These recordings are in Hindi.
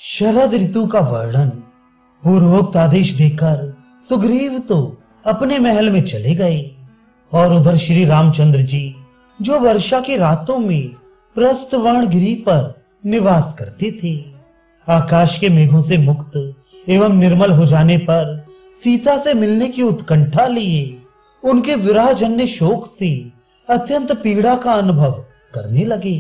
शरद ऋतु का वर्णन पूर्वोक्त आदेश देकर सुग्रीव तो अपने महल में चले गए और उधर श्री रामचंद्र जी जो वर्षा की रातों में प्रस्थवर्ण गिरी पर निवास करते थे, आकाश के मेघों से मुक्त एवं निर्मल हो जाने पर सीता से मिलने की उत्कंठा लिए उनके विरहजन्य शोक से अत्यंत पीड़ा का अनुभव करने लगे।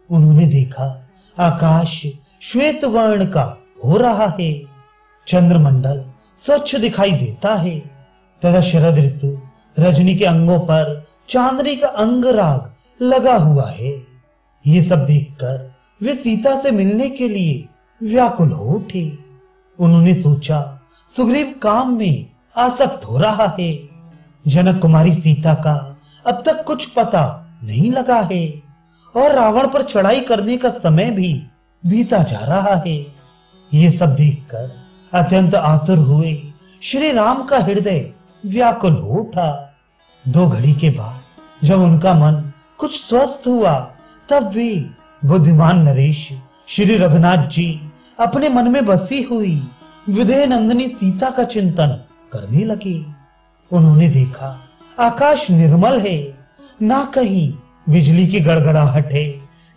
उन्होंने देखा आकाश श्वेत वर्ण का हो रहा है, चंद्रमंडल स्वच्छ दिखाई देता है तथा शरद ऋतु रजनी के अंगों पर चांदनी का अंगराग लगा हुआ है। ये सब देखकर वे सीता से मिलने के लिए व्याकुल हो उठे। उन्होंने सोचा सुग्रीव काम में आसक्त हो रहा है, जनक कुमारी सीता का अब तक कुछ पता नहीं लगा है और रावण पर चढ़ाई करने का समय भी बीता जा रहा है। ये सब देखकर अत्यंत आतुर हुए श्री राम का हृदय व्याकुल हो उठा। 2 घड़ी के बाद जब उनका मन कुछ स्वस्थ हुआ तब वे बुद्धिमान नरेश श्री रघुनाथ जी अपने मन में बसी हुई विदेह नंदिनी सीता का चिंतन करने लगे। उन्होंने देखा आकाश निर्मल है, ना कहीं बिजली की गड़गड़ाहट है,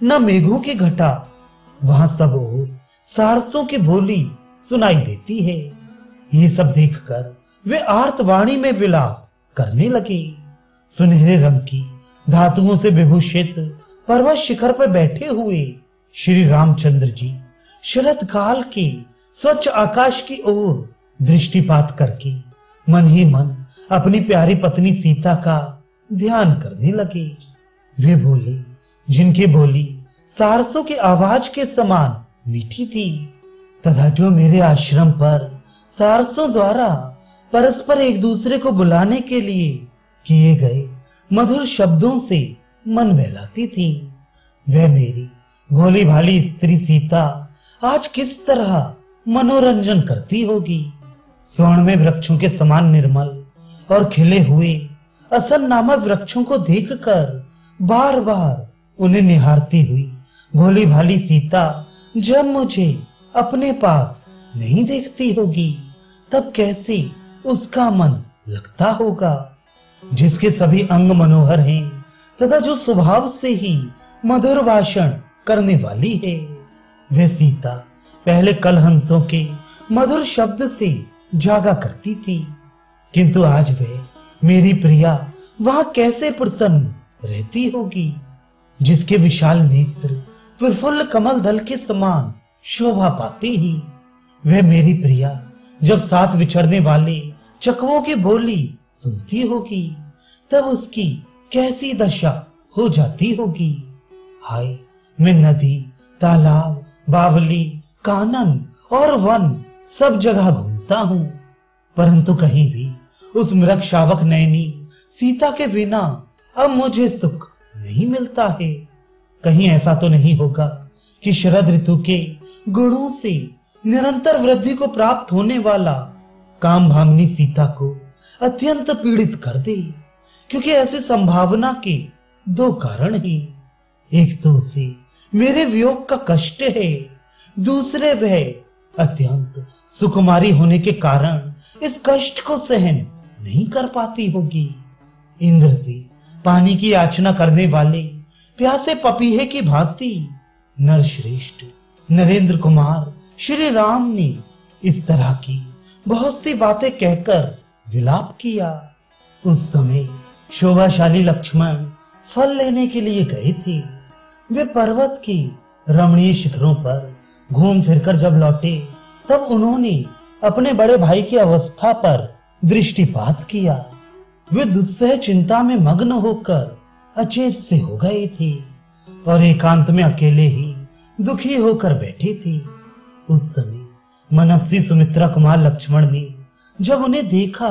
न मेघों की घटा। वहां सब ओर सारसों की बोली सुनाई देती है। ये सब देखकर वे आर्तवाणी में विलाप करने लगे। सुनहरे रंग की धातुओं से विभूषित पर्वत शिखर पर बैठे हुए श्री रामचंद्र जी शरद काल के स्वच्छ आकाश की ओर दृष्टिपात करके मन ही मन अपनी प्यारी पत्नी सीता का ध्यान करने लगे। वे बोले जिनकी बोली सारसों की आवाज के समान मीठी थी तथा जो मेरे आश्रम पर सारसों द्वारा परस्पर एक दूसरे को बुलाने के लिए किए गए मधुर शब्दों से मन बहलाती थी। वह मेरी भोली भाली स्त्री सीता आज किस तरह मनोरंजन करती होगी। स्वर्ण में वृक्षों के समान निर्मल और खिले हुए असन नामक वृक्षों को देखकर बार बार उन्हें निहारती हुई भोली भाली सीता जब मुझे अपने पास नहीं देखती होगी तब कैसे उसका मन लगता होगा। जिसके सभी अंग मनोहर हैं तथा जो स्वभाव से ही मधुर भाषण करने वाली है, वह सीता पहले कलहंसों के मधुर शब्द से जागा करती थी, किंतु आज वह मेरी प्रिया वहां कैसे प्रसन्न रहती होगी। जिसके विशाल नेत्र प्रफुल्ल कमल दल के समान शोभा पाते ही, वह मेरी प्रिया जब साथ विचरने वाले चकवों की बोली सुनती होगी तब उसकी कैसी दशा हो जाती होगी। हाय, मैं नदी, तालाब, बावली, कानन और वन सब जगह घूमता हूँ, परंतु कहीं भी उस मृग शावक नैनी सीता के बिना अब मुझे सुख नहीं मिलता है। कहीं ऐसा तो नहीं होगा कि शरद ऋतु के गुणों से निरंतर वृद्धि को प्राप्त होने वाला काम भामिनी सीता को अत्यंत पीड़ित कर दे, क्योंकि ऐसी संभावना के 2 कारण हैं। एक तो उसे मेरे वियोग का कष्ट है, दूसरे वह अत्यंत सुकुमारी होने के कारण इस कष्ट को सहन नहीं कर पाती होगी। इंद्र से पानी की याचना करने वाले प्यासे पपीहे की भांति नरश्रेष्ठ नरेंद्र कुमार श्री राम ने इस तरह की बहुत सी बातें कहकर विलाप किया। उस समय शोभाशाली लक्ष्मण फल लेने के लिए गए थे। वे पर्वत की रमणीय शिखरों पर घूम फिरकर जब लौटे तब उन्होंने अपने बड़े भाई की अवस्था पर दृष्टिपात किया। वे दुस्सह चिंता में मग्न होकर अचेत से हो गए थे और एकांत में अकेले ही दुखी होकर बैठे थे। उस समय मनस्वी सुमित्रा कुमार लक्ष्मण ने जब उन्हें देखा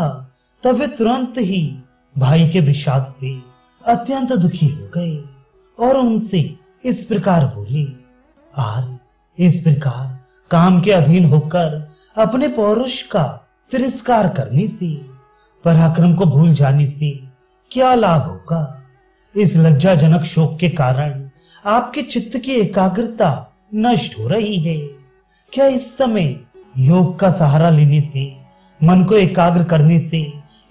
तब वे तुरंत ही भाई के विषाद से अत्यंत दुखी हो गए और उनसे इस प्रकार बोले, आर्य, इस प्रकार काम के अधीन होकर अपने पौरुष का तिरस्कार करने से, पराक्रम को भूल जाने से क्या लाभ होगा। इस लज्जाजनक शोक के कारण आपके चित्त की एकाग्रता नष्ट हो रही है, क्या इस समय योग का सहारा लेने से, मन को एकाग्र करने से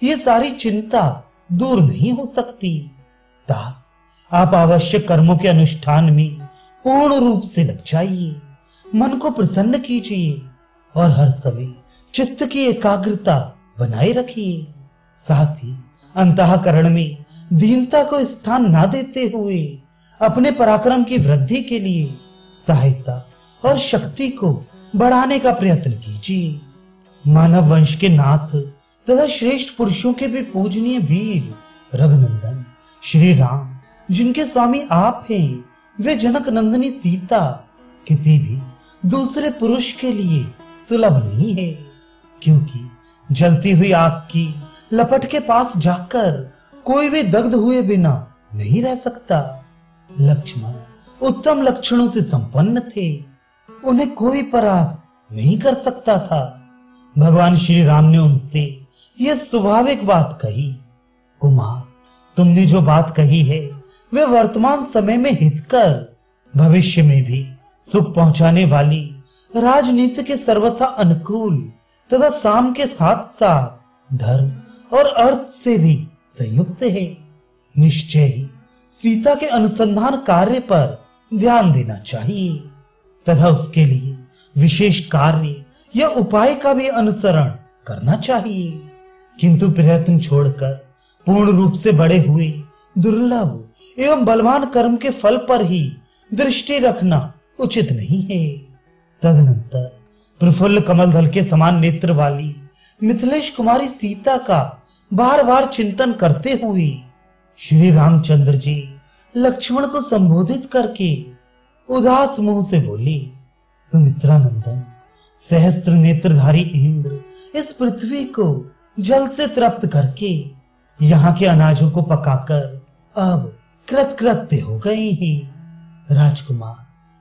ये सारी चिंता दूर नहीं हो सकती? आप आवश्यक कर्मों के अनुष्ठान में पूर्ण रूप से लग जाइए, मन को प्रसन्न कीजिए और हर समय चित्त की एकाग्रता बनाए रखिए। साथ ही अंतःकरण में दीनता को स्थान न देते हुए अपने पराक्रम की वृद्धि के लिए सहायता और शक्ति को बढ़ाने का प्रयत्न कीजिए। मानव वंश के नाथ तथा श्रेष्ठ पुरुषों के भी पूजनीय वीर रघुनंदन श्री राम, जिनके स्वामी आप हैं, वे जनक नंदिनी सीता किसी भी दूसरे पुरुष के लिए सुलभ नहीं है, क्योंकि जलती हुई आग की लपट के पास जाकर कोई भी दग्ध हुए बिना नहीं रह सकता। लक्ष्मण उत्तम लक्षणों से संपन्न थे, उन्हें कोई परास्त नहीं कर सकता था। भगवान श्री राम ने उनसे यह स्वाभाविक बात कही, कुमार, तुमने जो बात कही है वे वर्तमान समय में हितकर, भविष्य में भी सुख पहुंचाने वाली, राजनीति के सर्वथा अनुकूल तथा साम के साथ साथ धर्म और अर्थ से भी संयुक्त है। निश्चय ही सीता के अनुसंधान कार्य पर ध्यान देना चाहिए तथा उसके लिए विशेष कार्य या उपाय का भी अनुसरण करना चाहिए, किंतु प्रयत्न छोड़कर पूर्ण रूप से बड़े हुए दुर्लभ एवं बलवान कर्म के फल पर ही दृष्टि रखना उचित नहीं है। तदनंतर प्रफुल्ल कमल दल के समान नेत्र वाली मिथिलेश कुमारी सीता का बार बार चिंतन करते हुए श्री रामचंद्र जी लक्ष्मण को संबोधित करके उदास मुंह से बोले, सुमित्रा नंदन, सहस्त्र नेत्रधारी इंद्र इस पृथ्वी को जल से तृप्त करके यहाँ के अनाजों को पकाकर अब कृतकृत्य हो गए हैं। राजकुमार,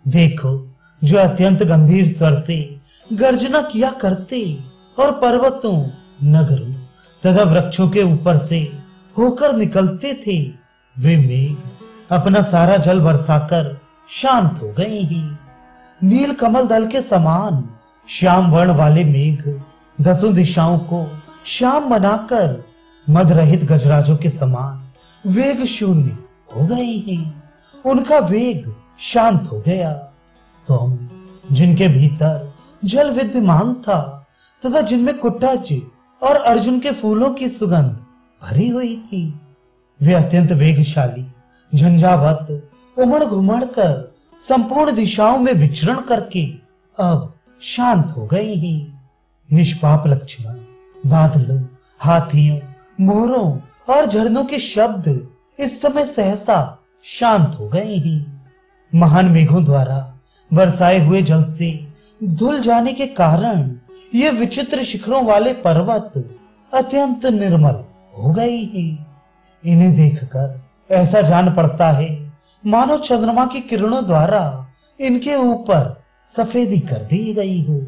देखो, जो अत्यंत गंभीर स्वर से गर्जना किया करते और पर्वतों, नगरों तथा वृक्षों के ऊपर से होकर निकलते थे, वे मेघ अपना सारा जल बरसाकर शांत हो गए हैं। नील कमल दल के समान श्याम वर्ण वाले मेघ 10 दिशाओं को श्याम बनाकर मद रहित गजराजों के समान वेग शून्य हो गए हैं। उनका वेग शांत हो गया। सौम्य, जिनके भीतर जल विद्यमान था तथा जिनमें कुटज और अर्जुन के फूलों की सुगंध भरी हुई थी, वे अत्यंत वेगशाली, झंझावत, उमड़ घुमड़ कर संपूर्ण दिशाओं में विचरण करके अब शांत हो गए हैं। निष्पाप लक्ष्मण, बादलों, हाथियों, मोरों और झरनों के शब्द इस समय सहसा शांत हो गए हैं। महान मेघों द्वारा बरसाए हुए जल से धुल जाने के कारण ये विचित्र शिखरों वाले पर्वत अत्यंत निर्मल हो गए हैं। इन्हें देखकर ऐसा जान पड़ता है मानो चंद्रमा की किरणों द्वारा इनके ऊपर सफेदी कर दी गई हो।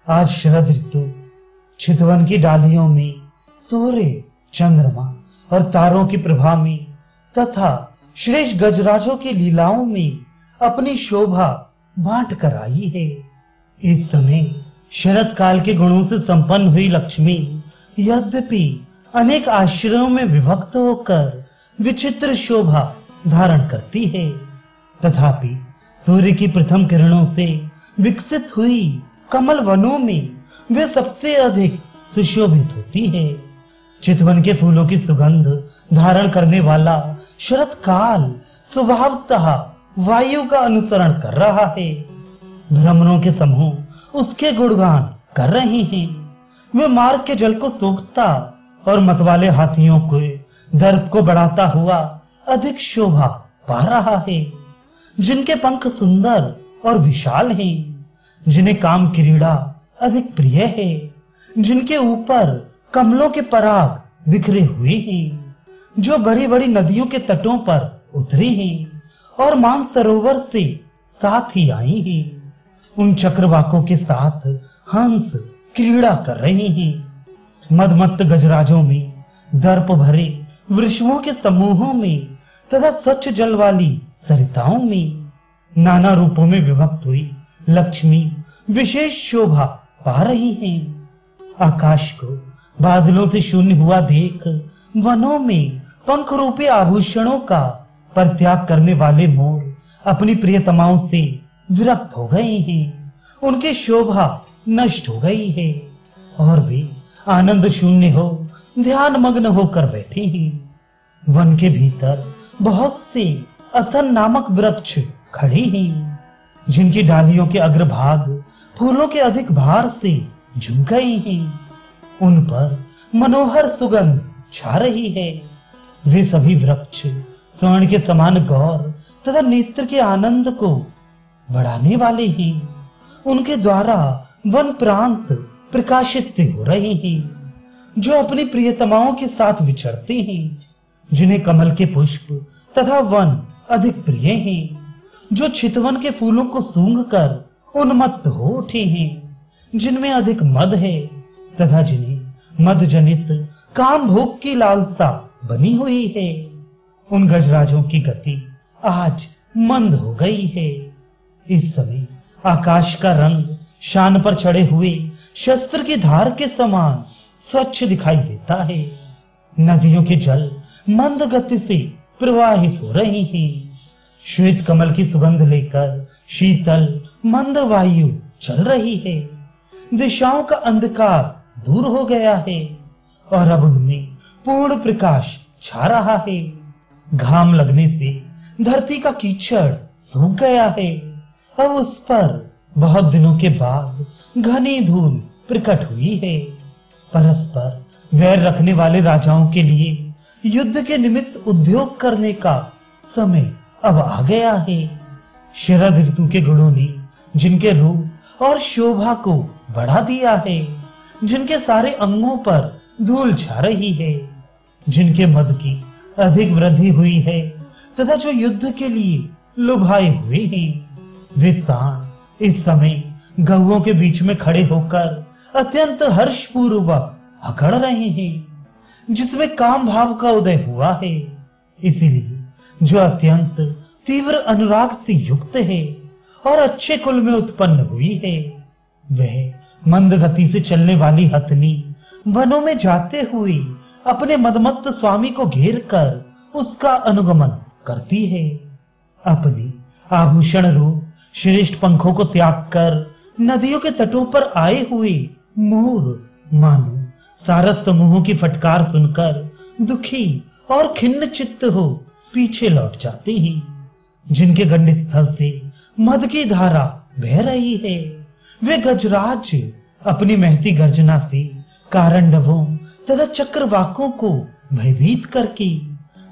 आज शरद ऋतु, चितवन की डालियों में सूर्य, चंद्रमा और तारों की प्रभा में तथा श्रेष्ठ गजराजों की लीलाओं में अपनी शोभा बांट कर आई है। इस समय शरद काल के गुणों से संपन्न हुई लक्ष्मी यद्यपि अनेक आश्रयों में विभक्त होकर विचित्र शोभा धारण करती है, तथापि सूर्य की प्रथम किरणों से विकसित हुई कमल वनों में वे सबसे अधिक सुशोभित होती है। चितवन के फूलों की सुगंध धारण करने वाला शरद काल स्वभावतः वायु का अनुसरण कर रहा है। भ्रमरों के समूह उसके गुणगान कर रहे हैं। वे मार्ग के जल को सोखता और मतवाले हाथियों को दर्प को बढ़ाता हुआ अधिक शोभा पा रहा है। जिनके पंख सुंदर और विशाल हैं, जिन्हें काम क्रीड़ा अधिक प्रिय है, जिनके ऊपर कमलों के पराग बिखरे हुए हैं, जो बड़ी बड़ी नदियों के तटों पर उतरे हैं और मानसरोवर से साथ ही आई हैं। उन चक्रवाकों के साथ हंस क्रीड़ा कर रहे हैं। मदमत्त गजराजों में, दर्प भरे वृषभों के समूहों में तथा स्वच्छ जल वाली सरिताओं में नाना रूपों में विभक्त हुई लक्ष्मी विशेष शोभा पा रही हैं। आकाश को बादलों से शून्य हुआ देख वनों में पंख रूपी आभूषणों का परित्याग करने वाले मोर अपनी प्रियतमाओं से विरक्त हो गए हैं। उनकी शोभा नष्ट हो गई है और वे आनंद शून्य हो ध्यान मग्न होकर बैठे हैं। वन के भीतर बहुत से असन नामक वृक्ष खड़े हैं, जिनकी डालियों के अग्रभाग फूलों के अधिक भार से झुक गए हैं। उन पर मनोहर सुगंध छा रही है। वे सभी वृक्ष स्वर्ण के समान गौर तथा नेत्र के आनंद को बढ़ाने वाले हैं। उनके द्वारा वन प्रांत प्रकाशित से हो रहे हैं, जो अपनी प्रियतमाओं के साथ विचरते हैं, जिन्हें कमल के पुष्प तथा वन अधिक प्रिय हैं, जो चितवन के फूलों को सूंघकर उन्मत्त हो उठे हैं, जिनमें अधिक मद है तथा जिन्हें मद जनित काम भोग की लालसा बनी हुई है। उन गजराजों की गति आज मंद हो गई है। इस समय आकाश का रंग शान पर चढ़े हुए शस्त्र की धार के समान स्वच्छ दिखाई देता है। नदियों के जल मंद गति से प्रवाहित हो रहे हैं। श्वेत कमल की सुगंध लेकर शीतल मंद वायु चल रही है। दिशाओं का अंधकार दूर हो गया है और अब उनमें पूर्ण प्रकाश छा रहा है। घाम लगने से धरती का कीचड़ सूख गया है। अब उस पर बहुत दिनों के बाद घनी धूल प्रकट हुई है। परस्पर वैर रखने वाले राजाओं के लिए युद्ध के निमित्त उद्योग करने का समय अब आ गया है। शरद ऋतु के गुणों ने जिनके रूप और शोभा को बढ़ा दिया है, जिनके सारे अंगों पर धूल छा रही है, जिनके मद की अधिक वृद्धि हुई है तथा जो युद्ध के लिए लुभाए हुए हैं, वे सांड इस समय गौओं के बीच में खड़े होकर अत्यंत हर्षपूर्वक हकड़ रहे हैं, जिसमें काम भाव का उदय हुआ है। इसीलिए जो अत्यंत तीव्र अनुराग से युक्त है और अच्छे कुल में उत्पन्न हुई है, वह मंद गति से चलने वाली हथनी वनों में जाते हुए अपने मदमत्त स्वामी को घेर कर उसका अनुगमन करती है। अपनी आभूषण रूप श्रेष्ठ पंखों को त्याग कर नदियों के तटों पर आए हुए मोर मानो सारस समूहों की फटकार सुनकर दुखी और खिन्न चित्त हो पीछे लौट जाते हैं। जिनके गंड स्थल से मद की धारा बह रही है, वे गजराज अपनी महती गर्जना से कारंडवों तथा चक्रवाकों को भयभीत करके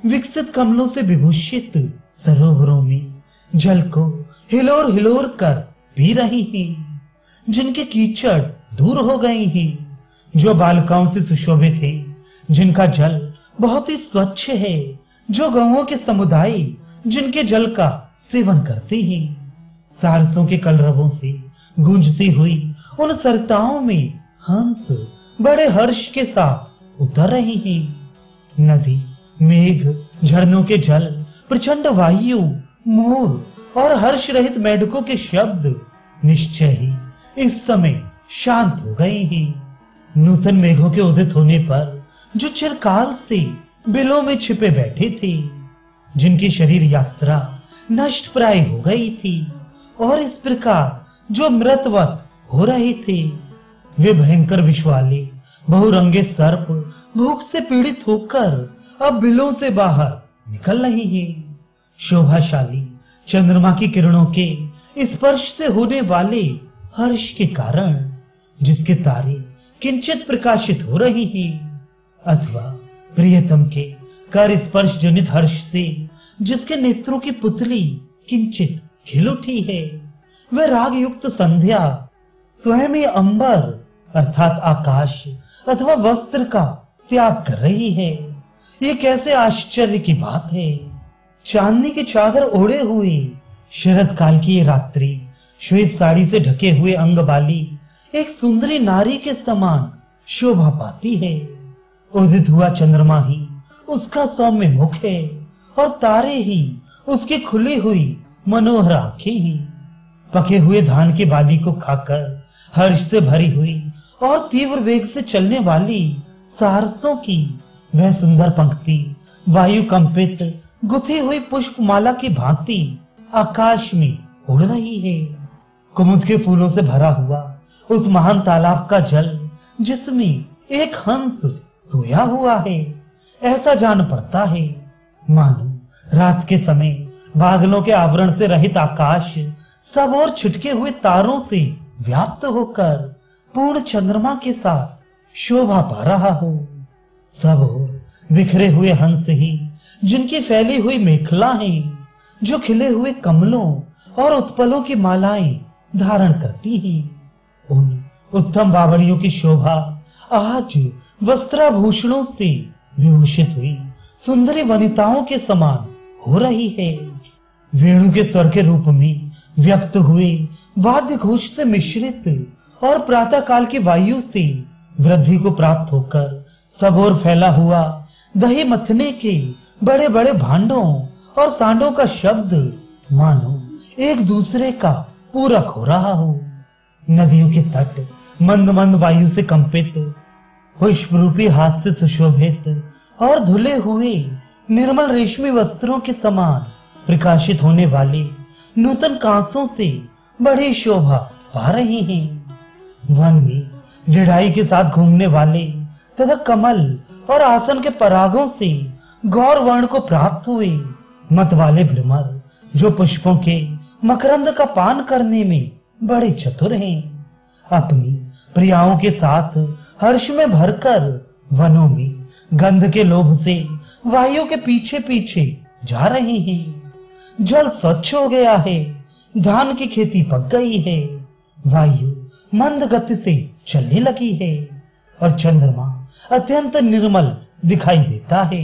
विकसित कमलों से विभूषित सरोवरों में जल को हिलोर हिलोर कर पी रही हैं। जिनके कीचड़ दूर हो गए हैं, जो बालिकाओं से सुशोभित है, जिनका जल बहुत ही स्वच्छ है, जो गौओं के समुदाय जिनके जल का सेवन करते हैं, सारसों के कलरवों से गूंजती हुई उन सरताओं में हंस बड़े हर्ष के साथ उतर रही हैं। नदी, मेघ, झरनों के जल, प्रचंड वायु, मोर और हर्ष रहित मेढकों के शब्द निश्चय ही इस समय शांत हो गए हैं। नूतन मेघों के उदित होने पर जो चिरकाल से बिलों में छिपे बैठे थे, जिनकी शरीर यात्रा नष्ट प्राय हो गई थी और इस प्रकार जो मृतवत हो रहे थे, वे भयंकर विष वाले बहुरंगे सर्प भूख से पीड़ित होकर अब बिलों से बाहर निकल रहे हैं। शोभाशाली चंद्रमा की किरणों के स्पर्श से होने वाले हर्ष के कारण जिसके तारे किंचित प्रकाशित हो रही हैं, अथवा प्रियतम के कर स्पर्श जनित हर्ष से जिसके नेत्रों की पुतली किंचित खिल उठी है, वह राग युक्त संध्या स्वयं ही अंबर अर्थात आकाश अथवा वस्त्र का त्याग कर रही है। ये कैसे आश्चर्य की बात है। चांदनी की चादर ओढ़े हुए शरद काल की ये रात्रि श्वेत साड़ी से ढके हुए अंग वाली एक सुंदरी नारी के समान शोभा पाती है। उदित हुआ चंद्रमा ही उसका सौम्य मुख है और तारे ही उसकी खुली हुई मनोहर आंखें हैं। पके हुए धान की बाली को खाकर हर्ष से भरी हुई और तीव्र वेग से चलने वाली सारसों की वह सुंदर पंक्ति वायु कंपित गुथी हुई पुष्पमाला की भांति आकाश में उड़ रही है। कुमुद के फूलों से भरा हुआ उस महान तालाब का जल जिसमें एक हंस सोया हुआ है, ऐसा जान पड़ता है मानो रात के समय बादलों के आवरण से रहित आकाश सब और छिटके हुए तारों से व्याप्त होकर पूर्ण चंद्रमा के साथ शोभा पा रहा हो। सब और बिखरे हुए हंस ही जिनकी फैली हुई मेखलाएं जो खिले हुए कमलों और उत्पलों की मालाएं धारण करती हैं, उन उत्तम बावड़ियों की शोभा आज वस्त्राभूषणों से विभूषित हुई सुंदरी वनिताओं के समान हो रही है। वेणु के स्वर के रूप में व्यक्त हुए वाद्य घोष से मिश्रित और प्रातः काल की वायु से वृद्धि को प्राप्त होकर सब ओर फैला हुआ दही मथने के बड़े बड़े भांडों और सांडों का शब्द मानो एक दूसरे का पूरक हो रहा हो। नदियों के तट मंद मंद वायु से कंपित, पुष्प रूपी हाथ से सुशोभित और धुले हुए निर्मल रेशमी वस्त्रों के समान प्रकाशित होने वाले नूतन कांसों से बड़ी शोभा पा रही हैं। वन में ढिढाई के साथ घूमने वाले तथा कमल और आसन के परागों से गौर वर्ण को प्राप्त हुए मत वाले भ्रमर जो पुष्पों के मकरंद का पान करने में बड़े चतुर हैं, अपनी प्रियाओं के साथ हर्ष में भरकर वनों में गंध के लोभ से वायु के पीछे पीछे जा रहे हैं। जल स्वच्छ हो गया है, धान की खेती पक गई है, वायु मंद गति से चलने लगी है और चंद्रमा अत्यंत निर्मल दिखाई देता है।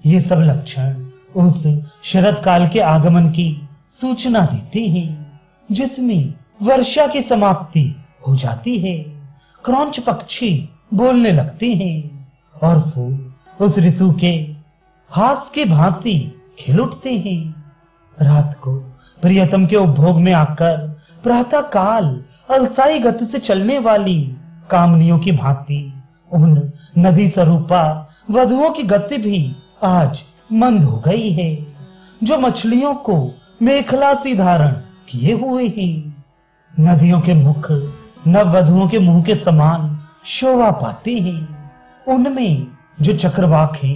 ये सब लक्षण उस शरद काल के आगमन की सूचना देते हैं जिसमें वर्षा की समाप्ति हो जाती है। क्रौंच पक्षी बोलने लगते हैं और फूल उस ऋतु के हास की भांति खिल उठते हैं। रात को प्रियतम के उपभोग में आकर प्रातः काल अलसाई गति से चलने वाली कामनियों की भांति उन नदी स्वरूपा वधुओं की गति भी आज मंद हो गई है, जो मछलियों को मेखला सी धारण किए हुए हैं। नदियों के मुख नव वधुओं के मुंह के समान शोभा पाते हैं। उनमें जो चक्रवाक हैं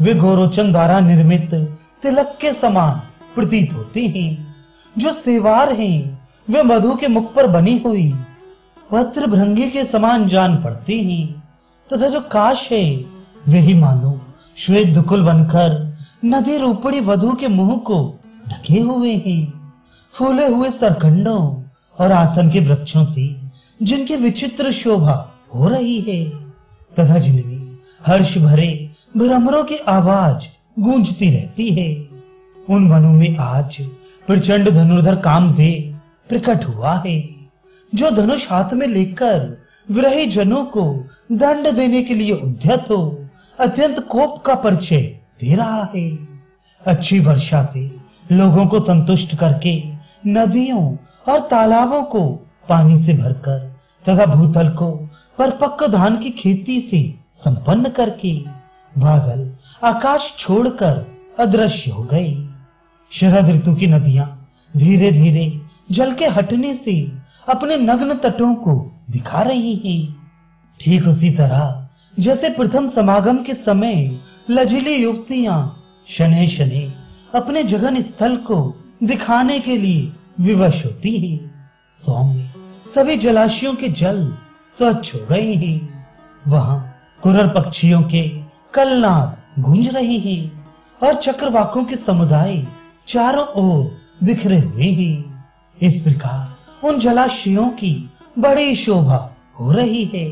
वे गोरोचन द्वारा निर्मित तिलक के समान प्रतीत होते हैं। जो सेवार हैं वे मधु के मुख पर बनी हुई पत्र भृंगी के समान जान पड़ते हैं तथा जो काश है वही मानो श्वेत दुकुल बनकर नदी रूपणी वधु के मुंह को ढके हुए हैं। फूले हुए सरकंडों और आसन के वृक्षों से जिनकी विचित्र शोभा हो रही है तथा जिनमें हर्ष भरे भ्रमरों की आवाज गूंजती रहती है, उन वनों में आज प्रचंड धनुर्धर कामदेव प्रकट हुआ है, जो धनुष हाथ में लेकर विरही जनों को दंड देने के लिए उद्यत हो अत्यंत कोप का परिचय दे रहा है। अच्छी वर्षा से लोगों को संतुष्ट करके नदियों और तालाबों को पानी से भरकर तथा भूतल को परिपक्व धान की खेती से संपन्न करके बादल आकाश छोड़कर अदृश्य हो गए। शरद ऋतु की नदियां धीरे धीरे जल के हटने से अपने नग्न तटों को दिखा रही हैं। ठीक उसी तरह जैसे प्रथम समागम के समय लजीली युवतियां शनै शनै अपने जगन स्थल को दिखाने के लिए विवश होती हैं। सौम्य सभी जलाशयों के जल स्वच्छ हो गए हैं। वहां कुरर पक्षियों के कलनाद गूंज रहे हैं और चक्रवाकों के समुदाय चारों ओर बिखरे हुए हैं। इस प्रकार उन जलाशयों की बड़ी शोभा हो रही है।